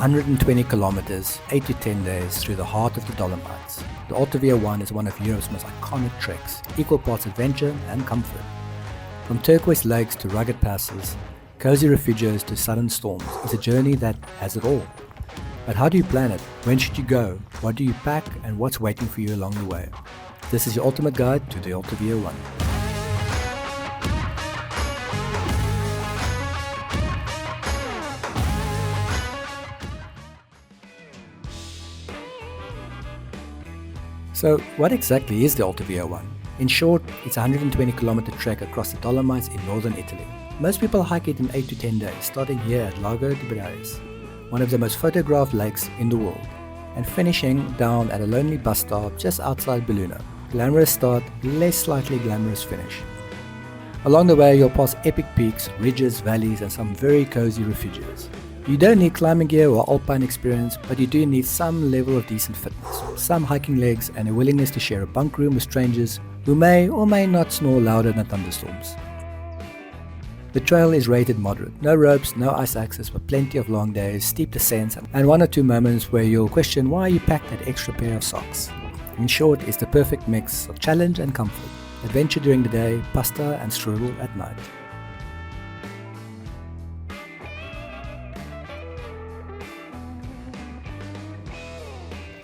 120 kilometers, 8 to 10 days through the heart of the Dolomites. The Alta Via 1 is one of Europe's most iconic treks, equal parts adventure and comfort. From turquoise lakes to rugged passes, cozy refugios to sudden storms, it's a journey that has it all. But how do you plan it? When should you go? What do you pack? And what's waiting for you along the way? This is your ultimate guide to the Alta Via 1. So what exactly is the Alta Via 1? In short, it's a 120 kilometer trek across the Dolomites in northern Italy. Most people hike it in 8 to 10 days, starting here at Lago di Braies, one of the most photographed lakes in the world, and finishing down at a lonely bus stop just outside Belluno. Glamorous start, less slightly glamorous finish. Along the way you'll pass epic peaks, ridges, valleys and some very cozy refugios. You don't need climbing gear or alpine experience, but you do need some level of decent fitness, some hiking legs and a willingness to share a bunk room with strangers who may or may not snore louder than thunderstorms. The trail is rated moderate, no ropes, no ice access, but plenty of long days, steep descents and one or two moments where you'll question why you packed that extra pair of socks. In short, it's the perfect mix of challenge and comfort, adventure during the day, pasta and strudel at night.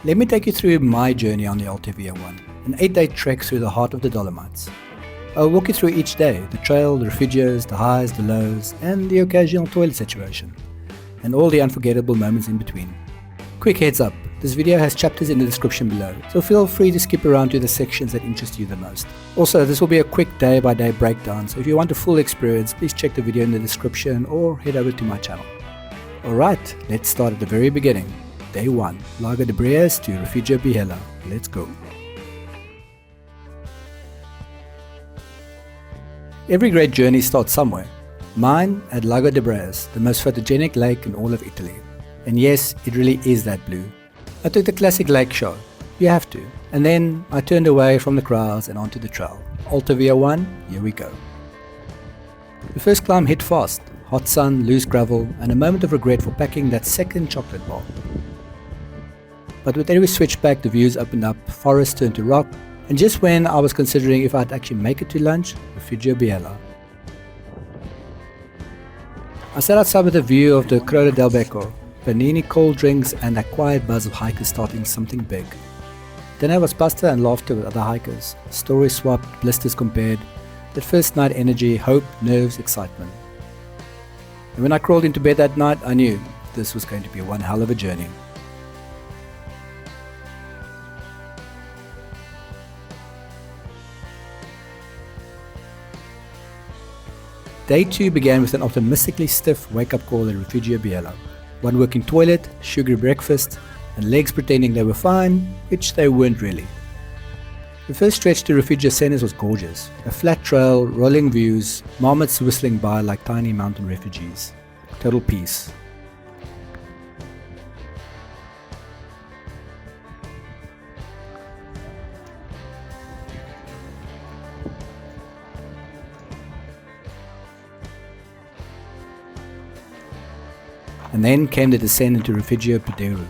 Let me take you through my journey on the Alta Via 1, an 8-day trek through the heart of the Dolomites. I'll walk you through each day, the trail, the refugios, the highs, the lows, and the occasional toilet situation, and all the unforgettable moments in between. Quick heads up, this video has chapters in the description below, so feel free to skip around to the sections that interest you the most. Also, this will be a quick day-by-day breakdown, so if you want a full experience, please check the video in the description or head over to my channel. Alright, let's start at the very beginning. Day 1, Lago di Braies to Refugio Biella. Let's go. Every great journey starts somewhere. Mine at Lago di Braies, the most photogenic lake in all of Italy. And yes, it really is that blue. I took the classic lake show. You have to. And then I turned away from the crowds and onto the trail. Alta Via 1, here we go. The first climb hit fast. Hot sun, loose gravel, and a moment of regret for packing that second chocolate bar. But with every switchback the views opened up, forest turned to rock, and just when I was considering if I'd actually make it to lunch, Refugio Biella. I sat outside with a view of the Croce del Becco, panini cold drinks and that quiet buzz of hikers starting something big. Dinner was pasta and laughter with other hikers, stories swapped, blisters compared, that first night energy, hope, nerves, excitement. And when I crawled into bed that night, I knew this was going to be one hell of a journey. Day 2 began with an optimistically stiff wake-up call at Refugio Biella. One working toilet, sugary breakfast, and legs pretending they were fine, which they weren't really. The first stretch to Refugio Centers was gorgeous. A flat trail, rolling views, marmots whistling by like tiny mountain refugees. Total peace. And then came the descent into Refugio Biella,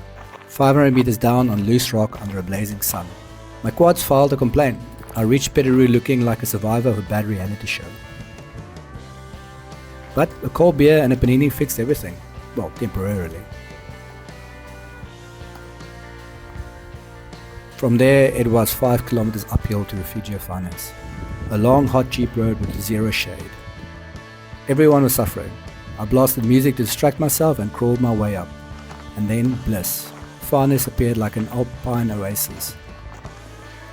500 meters down on loose rock under a blazing sun. My quads filed a complaint. I reached Pedro looking like a survivor of a bad reality show. But a cold beer and a panini fixed everything. Well, temporarily. From there it was 5 kilometers uphill to Refugio Finance. A long hot jeep road with zero shade. Everyone was suffering. I blasted music to distract myself and crawled my way up. And then bliss. Farness appeared like an alpine oasis.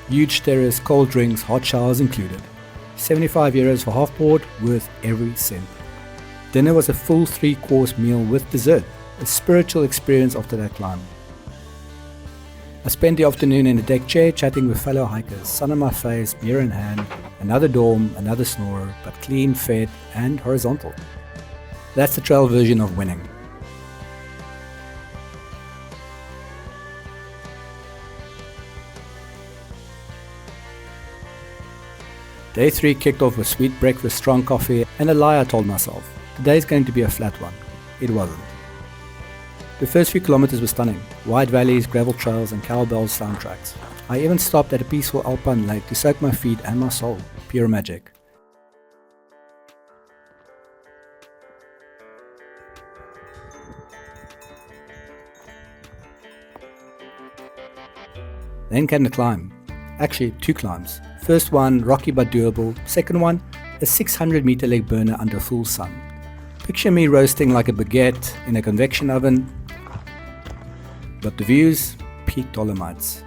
Huge terrace, cold drinks, hot showers included. 75 euros for half board, worth every cent. Dinner was a full 3-course meal with dessert, a spiritual experience after that climb. I spent the afternoon in a deck chair chatting with fellow hikers, sun on my face, beer in hand, another dorm, another snorer, but clean, fed and horizontal. That's the trail version of winning. Day 3 kicked off with sweet breakfast, strong coffee and a lie I told myself. Today's going to be a flat one. It wasn't. The first few kilometers were stunning. Wide valleys, gravel trails and cowbells soundtracks. I even stopped at a peaceful alpine lake to soak my feet and my soul. Pure magic. Then came the climb. Actually, 2 climbs. First one, rocky but doable. Second one, a 600 meter leg burner under full sun. Picture me roasting like a baguette in a convection oven. But the views, peak Dolomites.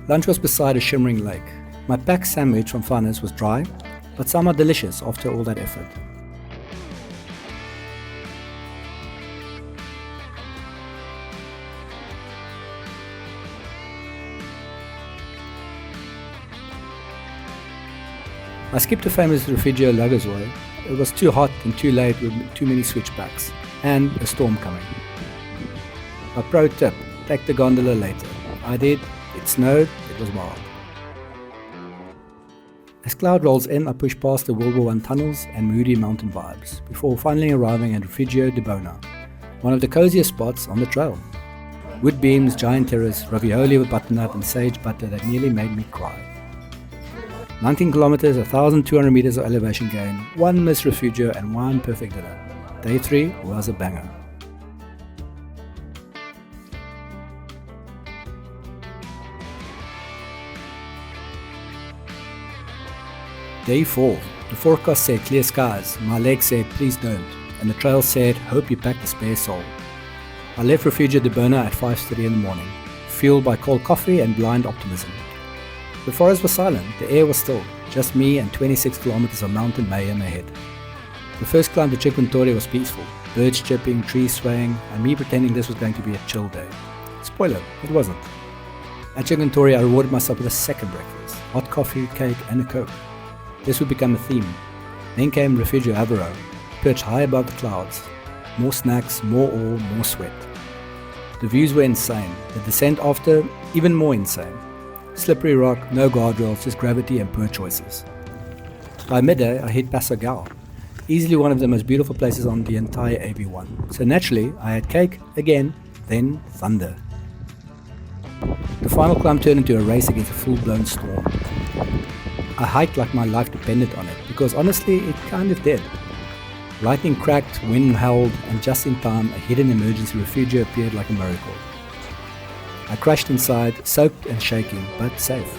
Lunch was beside a shimmering lake. My packed sandwich from Funners was dry, but somehow delicious after all that effort. I skipped the famous Refugio Lagos way. It was too hot and too late with too many switchbacks and a storm coming. A pro tip, take the gondola later. I did, it snowed, it was wild. As cloud rolls in, I push past the World War I tunnels and moody mountain vibes before finally arriving at Refugio di Bona, one of the coziest spots on the trail. Wood beams, giant terrace, ravioli with butternut and sage butter that nearly made me cry. 19 kilometers, 1,200 meters of elevation gain, 1 missed refugio and 1 perfect dinner. Day 3 was a banger. Day 4. The forecast said clear skies, my legs said please don't, and the trail said hope you packed a spare soul. I left Refugio di Bona at 5:30 in the morning, fueled by cold coffee and blind optimism. The forest was silent, the air was still, just me and 26 kilometers of mountain mayhem ahead. The first climb to Etiquette was peaceful, birds chirping, trees swaying, and me pretending this was going to be a chill day. Spoiler, it wasn't. At Etiquette I rewarded myself with a second breakfast, hot coffee, cake and a coke. This would become a theme. Then came Refugio Avaro, perched high above the clouds. More snacks, more ore, more sweat. The views were insane, the descent after, even more insane. Slippery rock, no guardrails, just gravity and poor choices. By midday, I hit Paso Gal, easily one of the most beautiful places on the entire AB1. So naturally, I had cake again, then thunder. The final climb turned into a race against a full-blown storm. I hiked like my life depended on it, because honestly, it kind of did. Lightning cracked, wind howled, and just in time, a hidden emergency refugio appeared like a miracle. I crashed inside, soaked and shaking, but safe.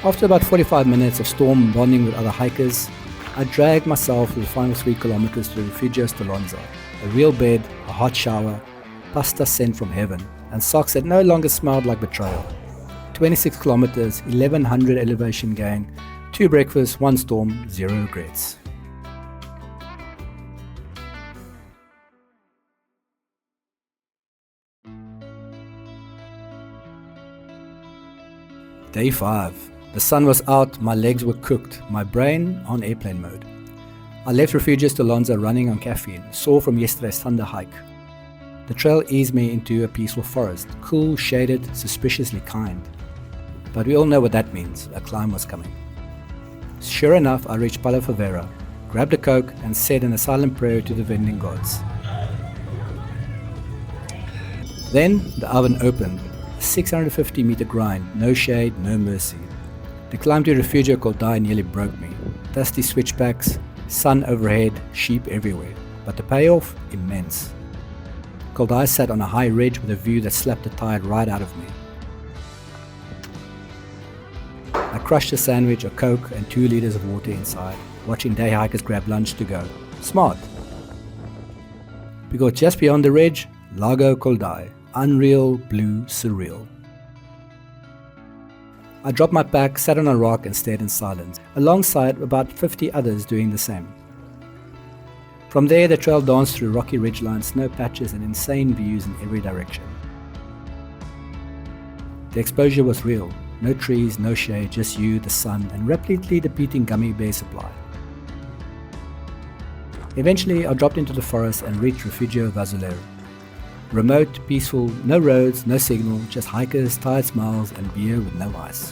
After about 45 minutes of storm bonding with other hikers, I dragged myself for the final 3 kilometers to Refugio Stolonza, a real bed, a hot shower, pasta sent from heaven, and socks that no longer smelled like betrayal. 26 kilometers, 1100 elevation gain, 2 breakfasts, 1 storm, 0 regrets. Day 5. The sun was out, my legs were cooked, my brain on airplane mode. I left Refugio Stolonza running on caffeine, sore from yesterday's thunder hike. The trail eased me into a peaceful forest, cool, shaded, suspiciously kind. But we all know what that means, a climb was coming. Sure enough, I reached Palo Favera, grabbed a coke and said an silent prayer to the vending gods. Then the oven opened. 650 meter grind, no shade, no mercy. The climb to Refugio Coldai nearly broke me. Dusty switchbacks, sun overhead, sheep everywhere. But the payoff, immense. Coldai sat on a high ridge with a view that slapped the tide right out of me. I crushed a sandwich, a coke and 2 liters of water inside, watching day hikers grab lunch to go. Smart. Because just beyond the ridge, Lago Coldai. Unreal, blue, surreal. I dropped my pack, sat on a rock and stared in silence, alongside about 50 others doing the same. From there, the trail danced through rocky ridgelines, snow patches and insane views in every direction. The exposure was real. No trees, no shade, just you, the sun, and rapidly depleting gummy bear supply. Eventually, I dropped into the forest and reached Refugio Vazolero. Remote, peaceful, no roads, no signal, just hikers, tired smiles and beer with no ice.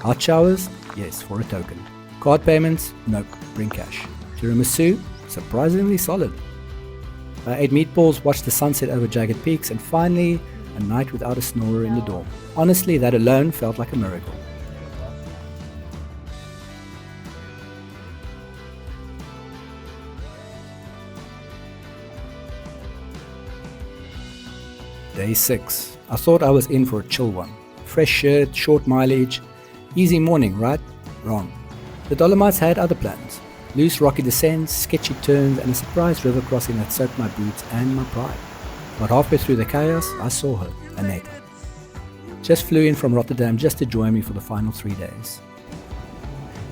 Hot showers? Yes, for a token. Card payments? Nope, bring cash. Tiramisu? Surprisingly solid. I ate meatballs, watched the sunset over jagged peaks, and finally, a night without a snorer in the dorm. Honestly, that alone felt like a miracle. Day 6. I thought I was in for a chill one. Fresh shirt, short mileage, easy morning, right? Wrong. The Dolomites had other plans. Loose rocky descents, sketchy turns, and a surprise river crossing that soaked my boots and my pride. But halfway through the chaos, I saw her, Annette. Just flew in from Rotterdam just to join me for the final 3 days.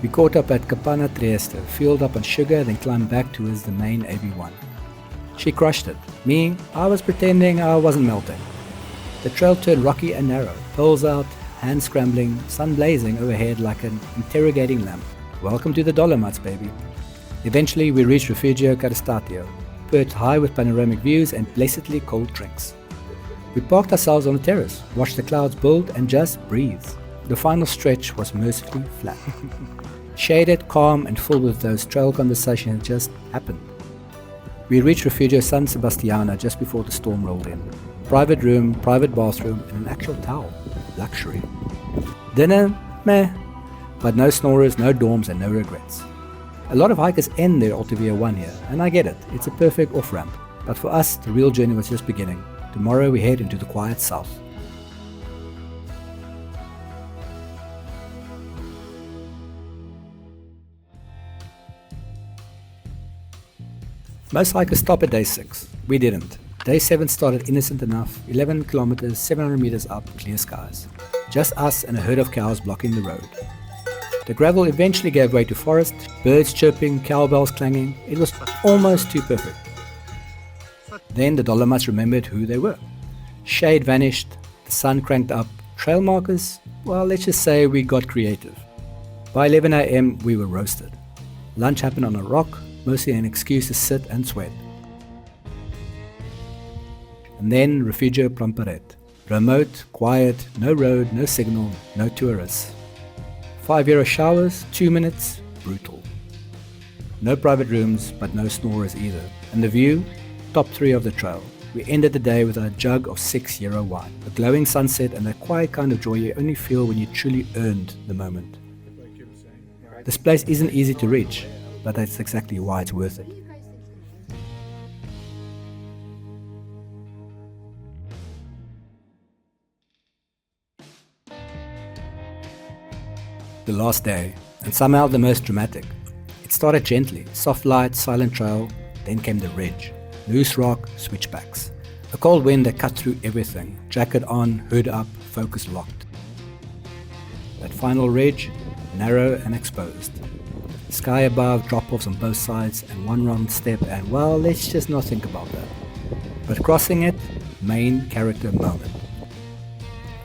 We caught up at Kapana Trieste, fueled up on sugar, then climbed back towards the main AB1. She crushed it. Me, I was pretending I wasn't melting. The trail turned rocky and narrow, poles out, hands scrambling, sun blazing overhead like an interrogating lamp. Welcome to the Dolomites, baby. Eventually we reached Refugio Caristatio, perched high with panoramic views and blessedly cold drinks. We parked ourselves on the terrace, watched the clouds build and just breathe. The final stretch was mercifully flat. Shaded, calm and full with those trail conversations that just happened. We reached Refugio San Sebastiano just before the storm rolled in. Private room, private bathroom and an actual towel. Luxury. Dinner? Meh. But no snorers, no dorms and no regrets. A lot of hikers end their Alta Via 1 here, and I get it, it's a perfect off-ramp. But for us, the real journey was just beginning. Tomorrow we head into the quiet south. Most hikers stop at day 6. We didn't. Day 7 started innocent enough, 11 kilometers, 700 meters up, clear skies. Just us and a herd of cows blocking the road. The gravel eventually gave way to forest, birds chirping, cowbells clanging. It was almost too perfect. Then the Dolomites remembered who they were. Shade vanished, the sun cranked up, trail markers, well, let's just say we got creative. By 11 AM we were roasted. Lunch happened on a rock, mostly an excuse to sit and sweat. And then Refugio Pramparet. Remote, quiet, no road, no signal, no tourists. €5 showers, 2 minutes, brutal. No private rooms, but no snorers either. And the view? Top 3 of the trail. We ended the day with a jug of €6 wine. A glowing sunset and that quiet kind of joy you only feel when you truly earned the moment. This place isn't easy to reach, but that's exactly why it's worth it. The last day, and somehow the most dramatic. It started gently, soft light, silent trail, then came the ridge. Loose rock, switchbacks. A cold wind that cut through everything, jacket on, hood up, focus locked. That final ridge, narrow and exposed. Sky above, drop-offs on both sides, and one wrong step and well, let's just not think about that. But crossing it, main character moment.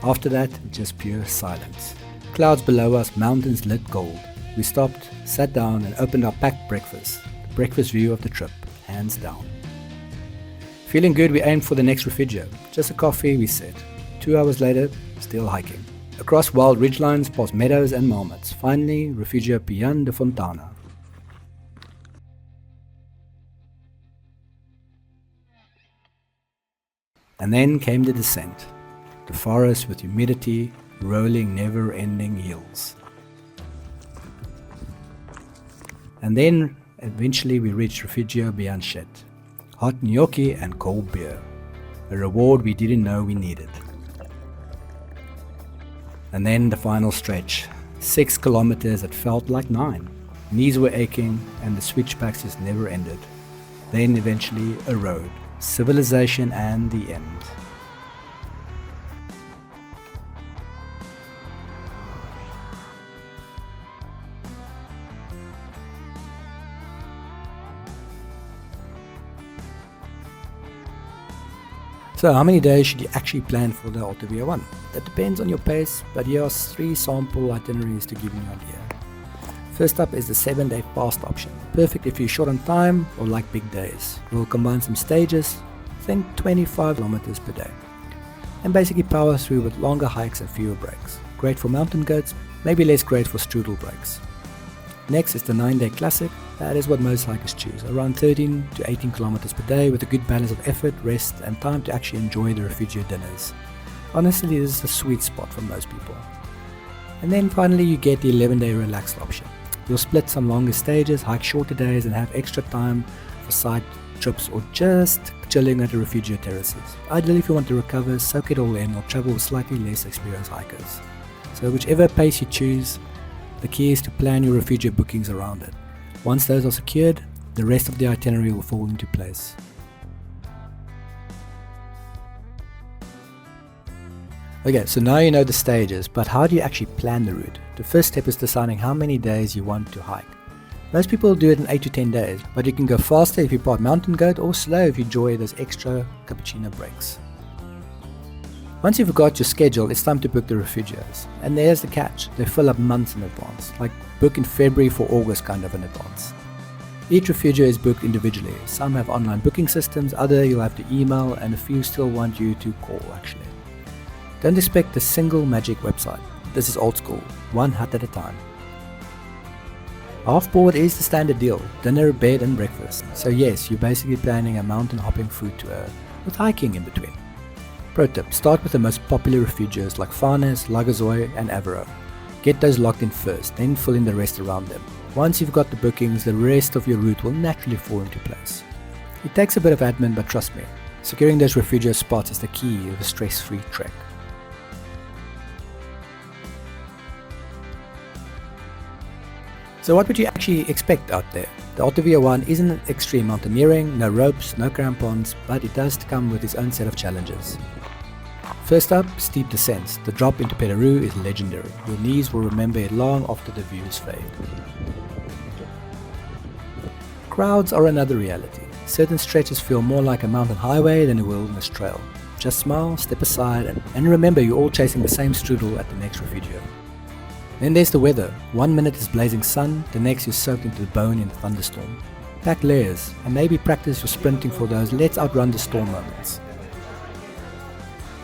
After that, just pure silence. Clouds below us, mountains lit gold. We stopped, sat down and opened our packed breakfast. The breakfast view of the trip, hands down. Feeling good, we aimed for the next refugio. Just a coffee, we said. 2 hours later, still hiking. Across wild ridgelines, past meadows and marmots. Finally, Refugio Pian de Fontana. And then came the descent. The forest with humidity, rolling never-ending hills. And then, eventually we reached Refugio Bianchet. Hot gnocchi and cold beer. A reward we didn't know we needed. And then the final stretch. 6 kilometers that felt like 9. Knees were aching and the switchbacks just never ended. Then eventually a road. Civilization and the end. So how many days should you actually plan for the Alta Via 1? That depends on your pace, but here are 3 sample itineraries to give you an idea. First up is the 7-day fast option. Perfect if you're short on time or like big days. We'll combine some stages, think 25 kilometers per day. And basically power through with longer hikes and fewer breaks. Great for mountain goats, maybe less great for strudel breaks. Next is the 9-day classic. That is what most hikers choose, around 13 to 18 kilometers per day with a good balance of effort, rest and time to actually enjoy the refugio dinners. Honestly, this is the sweet spot for most people. And then finally you get the 11-day relaxed option. You'll split some longer stages, hike shorter days and have extra time for side trips or just chilling at the refugio terraces. Ideally if you want to recover, soak it all in or travel with slightly less experienced hikers. So whichever pace you choose, the key is to plan your refugio bookings around it. Once those are secured, the rest of the itinerary will fall into place. Okay, so now you know the stages, but how do you actually plan the route? The first step is deciding how many days you want to hike. Most people do it in 8 to 10 days, but you can go faster if you part mountain goat or slow if you enjoy those extra cappuccino breaks. Once you've got your schedule, it's time to book the refugios. And there's the catch, they fill up months in advance, like book in February for August kind of in advance. Each refugio is booked individually. Some have online booking systems, other you'll have to email, and a few still want you to call actually. Don't expect a single magic website. This is old school, one hut at a time. Half board is the standard deal, dinner, bed and breakfast. So yes, you're basically planning a mountain hopping food tour with hiking in between. Pro tip, start with the most popular refugios like Farnes, Lagazoy and Avero. Get those locked in first, then fill in the rest around them. Once you've got the bookings, the rest of your route will naturally fall into place. It takes a bit of admin, but trust me, securing those refugio spots is the key of a stress-free trek. So what would you actually expect out there? The Alta Via one isn't extreme mountaineering, no ropes, no crampons, but it does come with its own set of challenges. First up, steep descents. The drop into Peru is legendary. Your knees will remember it long after the views fade. Crowds are another reality. Certain stretches feel more like a mountain highway than a wilderness trail. Just smile, step aside, and remember you're all chasing the same strudel at the next refugio. Then there's the weather. 1 minute is blazing sun, the next you're soaked into the bone in a thunderstorm. Pack layers and maybe practice your sprinting for those let's outrun the storm moments.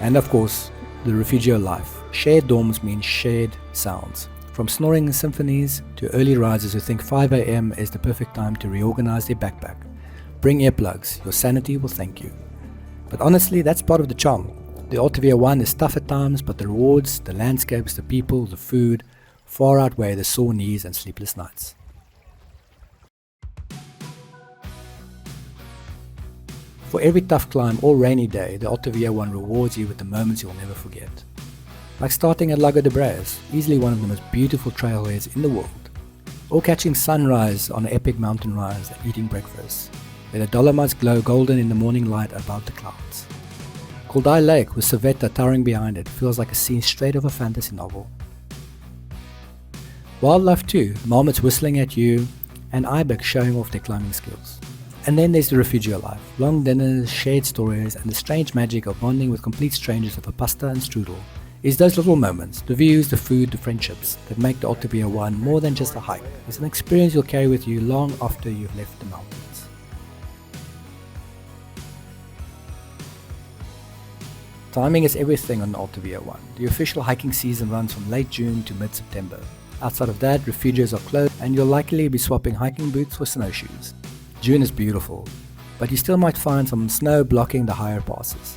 And of course, the refugio life. Shared dorms mean shared sounds. From snoring symphonies to early risers who think 5 AM is the perfect time to reorganize their backpack. Bring earplugs, your sanity will thank you. But honestly, that's part of the charm. The Alta Via one is tough at times, but the rewards, the landscapes, the people, the food, far outweigh the sore knees and sleepless nights. For every tough climb or rainy day, the Alta Via one rewards you with the moments you'll never forget. Like starting at Lago di Braies, easily one of the most beautiful trailheads in the world. Or catching sunrise on an epic mountain rise and eating breakfast, where the Dolomites glow golden in the morning light above the clouds. Coldai Lake with Civetta towering behind it feels like a scene straight off a fantasy novel. Wildlife too, marmots whistling at you, and ibex showing off their climbing skills. And then there's the refugio life, long dinners, shared stories, and the strange magic of bonding with complete strangers over pasta and strudel. It's those little moments, the views, the food, the friendships, that make the Alta Via one more than just a hike. It's an experience you'll carry with you long after you've left the mountains. Timing is everything on the Alta Via one. The official hiking season runs from late June to mid-September. Outside of that, refugios are closed and you'll likely be swapping hiking boots for snowshoes. June is beautiful, but you still might find some snow blocking the higher passes.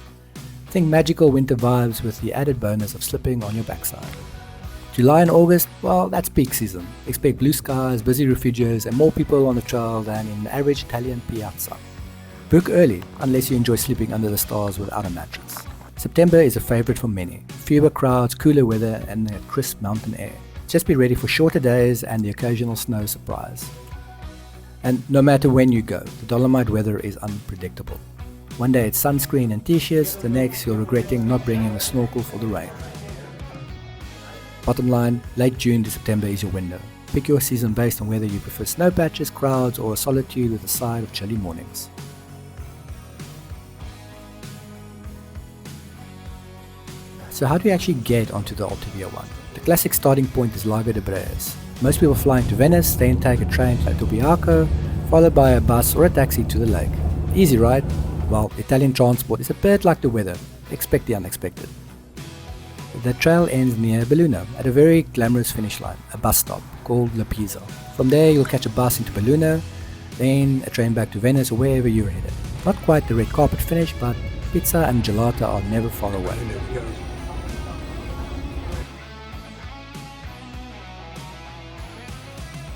Think magical winter vibes with the added bonus of slipping on your backside. July and August, well, that's peak season. Expect blue skies, busy refugios, and more people on the trail than in the average Italian piazza. Book early, unless you enjoy sleeping under the stars without a mattress. September is a favorite for many. Fewer crowds, cooler weather, and a crisp mountain air. Just be ready for shorter days and the occasional snow surprise. And no matter when you go, the Dolomite weather is unpredictable. One day it's sunscreen and t-shirts, the next you're regretting not bringing a snorkel for the rain. Bottom line, late June to September is your window. Pick your season based on whether you prefer snow patches, crowds, or a solitude with a side of chilly mornings. So how do you actually get onto the Alta Via one? The classic starting point is Lago di Braies. Most people fly into Venice, then take a train to Tobiaco, followed by a bus or a taxi to the lake. Easy, right? Well, Italian transport is a bit like the weather. Expect the unexpected. The trail ends near Belluno at a very glamorous finish line, a bus stop called La Pisa. From there you'll catch a bus into Belluno, then a train back to Venice or wherever you're headed. Not quite the red carpet finish, but pizza and gelato are never far away.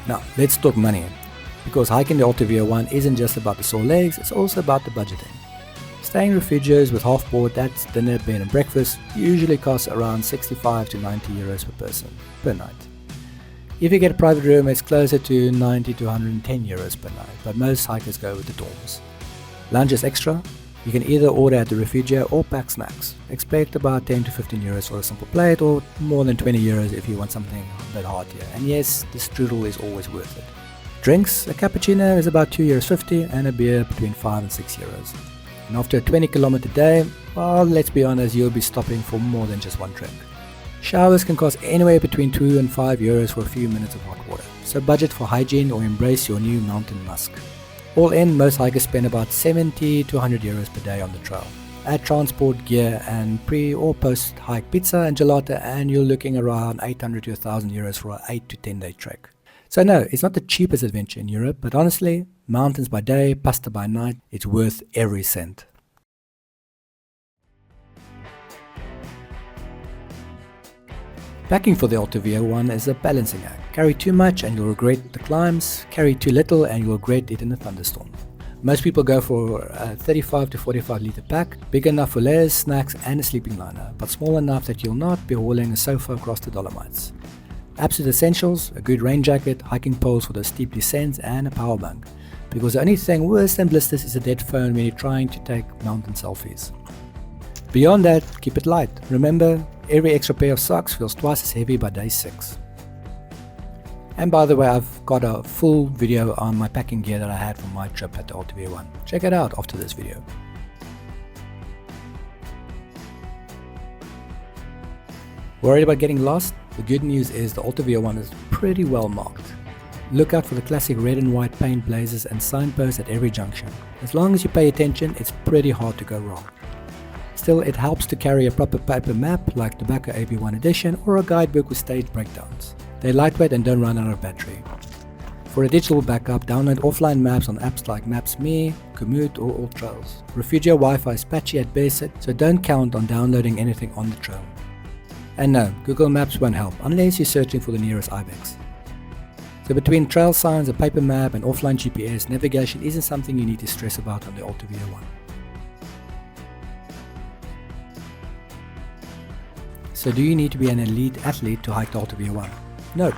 Now, let's talk money, because hiking the Alta Via 1 isn't just about the sore legs, it's also about the budgeting. Staying in refugios with half board, that's dinner, bed and breakfast, usually costs around 65 to 90 euros per person, per night. If you get a private room, it's closer to 90 to 110 euros per night, but most hikers go with the dorms. Lunch is extra. You can either order at the refugio or pack snacks. Expect about 10 to 15 euros for a simple plate, or more than 20 euros if you want something a bit heartier. And yes, the strudel is always worth it. Drinks, a cappuccino is about 2 euros 50 and a beer between 5 and 6 euros. And after a 20-kilometer day, well, let's be honest, you'll be stopping for more than just one drink. Showers can cost anywhere between 2 and 5 euros for a few minutes of hot water. So budget for hygiene or embrace your new mountain musk. All in, most hikers spend about 70 to 100 euros per day on the trail. Add transport, gear and pre or post hike pizza and gelato and you're looking around 800 to 1000 euros for an 8 to 10 day trek. So no, it's not the cheapest adventure in Europe, but honestly, mountains by day, pasta by night, it's worth every cent. Packing for the Alta Via 1 is a balancing act. Carry too much and you'll regret the climbs, carry too little and you'll regret it in a thunderstorm. Most people go for a 35 to 45 litre pack, big enough for layers, snacks and a sleeping liner, but small enough that you'll not be hauling a sofa across the Dolomites. Absolute essentials, a good rain jacket, hiking poles for those steep descents and a power bank, because the only thing worse than blisters is a dead phone when you're trying to take mountain selfies. Beyond that, keep it light. Remember, every extra pair of socks feels twice as heavy by day 6. And by the way, I've got a full video on my packing gear that I had for my trip at the Alta Via 1. Check it out after this video. Worried about getting lost? The good news is the Alta Via 1 is pretty well marked. Look out for the classic red and white paint blazes and signposts at every junction. As long as you pay attention, it's pretty hard to go wrong. Still, it helps to carry a proper paper map like the Tobacco AB1 edition or a guidebook with staged breakdowns. They're lightweight and don't run out of battery. For a digital backup, download offline maps on apps like Maps.me, Komoot or AllTrails. Refugio Wi-Fi is patchy at best, so don't count on downloading anything on the trail. And no, Google Maps won't help unless you're searching for the nearest ibex. So between trail signs, a paper map and offline GPS, navigation isn't something you need to stress about on the Alta Via 1. So do you need to be an elite athlete to hike the Alta Via 1? No.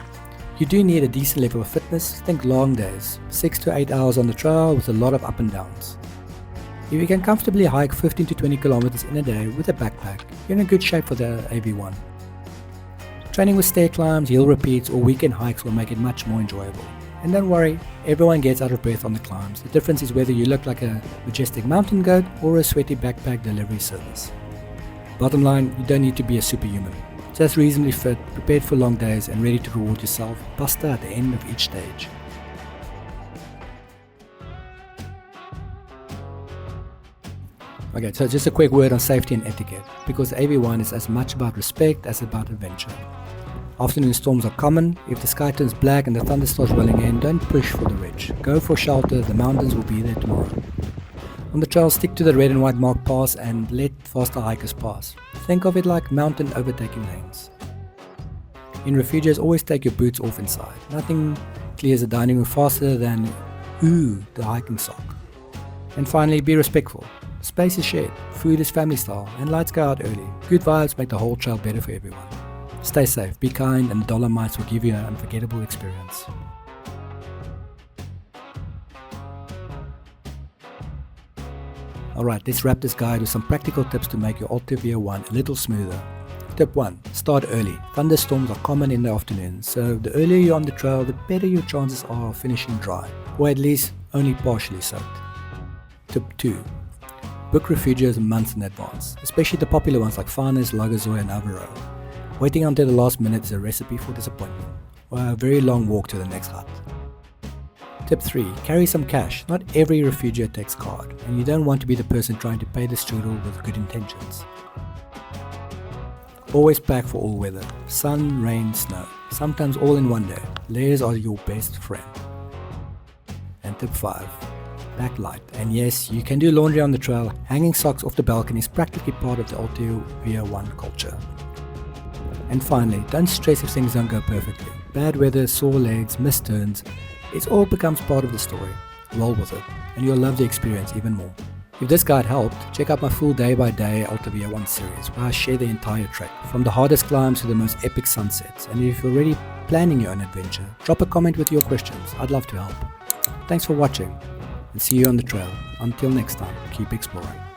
You do need a decent level of fitness. Think long days, 6 to 8 hours on the trail with a lot of up and downs. If you can comfortably hike 15 to 20 kilometers in a day with a backpack, you're in good shape for the AB1. Training with stair climbs, hill repeats or weekend hikes will make it much more enjoyable. And don't worry, everyone gets out of breath on the climbs. The difference is whether you look like a majestic mountain goat or a sweaty backpack delivery service. Bottom line, you don't need to be a superhuman. Just reasonably fit, prepared for long days and ready to reward yourself, pasta at the end of each stage. Okay, so just a quick word on safety and etiquette, because the AB1 is as much about respect as about adventure. Afternoon storms are common. If the sky turns black and the thunder starts rolling in, don't push for the ridge. Go for shelter, the mountains will be there tomorrow. On the trail, stick to the red and white marked paths and let faster hikers pass. Think of it like mountain overtaking lanes. In refugios, always take your boots off inside. Nothing clears the dining room faster than the hiking sock. And finally, be respectful. Space is shared, food is family style, and lights go out early. Good vibes make the whole trail better for everyone. Stay safe, be kind, and the Dolomites will give you an unforgettable experience. Alright, let's wrap this guide with some practical tips to make your Alta Via 1 a little smoother. Tip 1. Start early. Thunderstorms are common in the afternoon, so the earlier you're on the trail, the better your chances are of finishing dry, or at least only partially soaked. Tip 2. Book refugios months in advance, especially the popular ones like Farnes, Lagozoy and Avaro. Waiting until the last minute is a recipe for disappointment, or a very long walk to the next hut. Tip 3. Carry some cash. Not every refugio takes card, and you don't want to be the person trying to pay the strudel with good intentions. Always pack for all weather. Sun, rain, snow. Sometimes all in one day. Layers are your best friend. And tip 5. Pack light. And yes, you can do laundry on the trail. Hanging socks off the balcony is practically part of the Alta Via 1 culture. And finally, don't stress if things don't go perfectly. Bad weather, sore legs, missed turns. It all becomes part of the story. Roll with it, and you'll love the experience even more. If this guide helped, check out my full day-by-day Alta Via 1 series, where I share the entire trek, from the hardest climbs to the most epic sunsets. And if you're already planning your own adventure, drop a comment with your questions. I'd love to help. Thanks for watching, and see you on the trail. Until next time, keep exploring.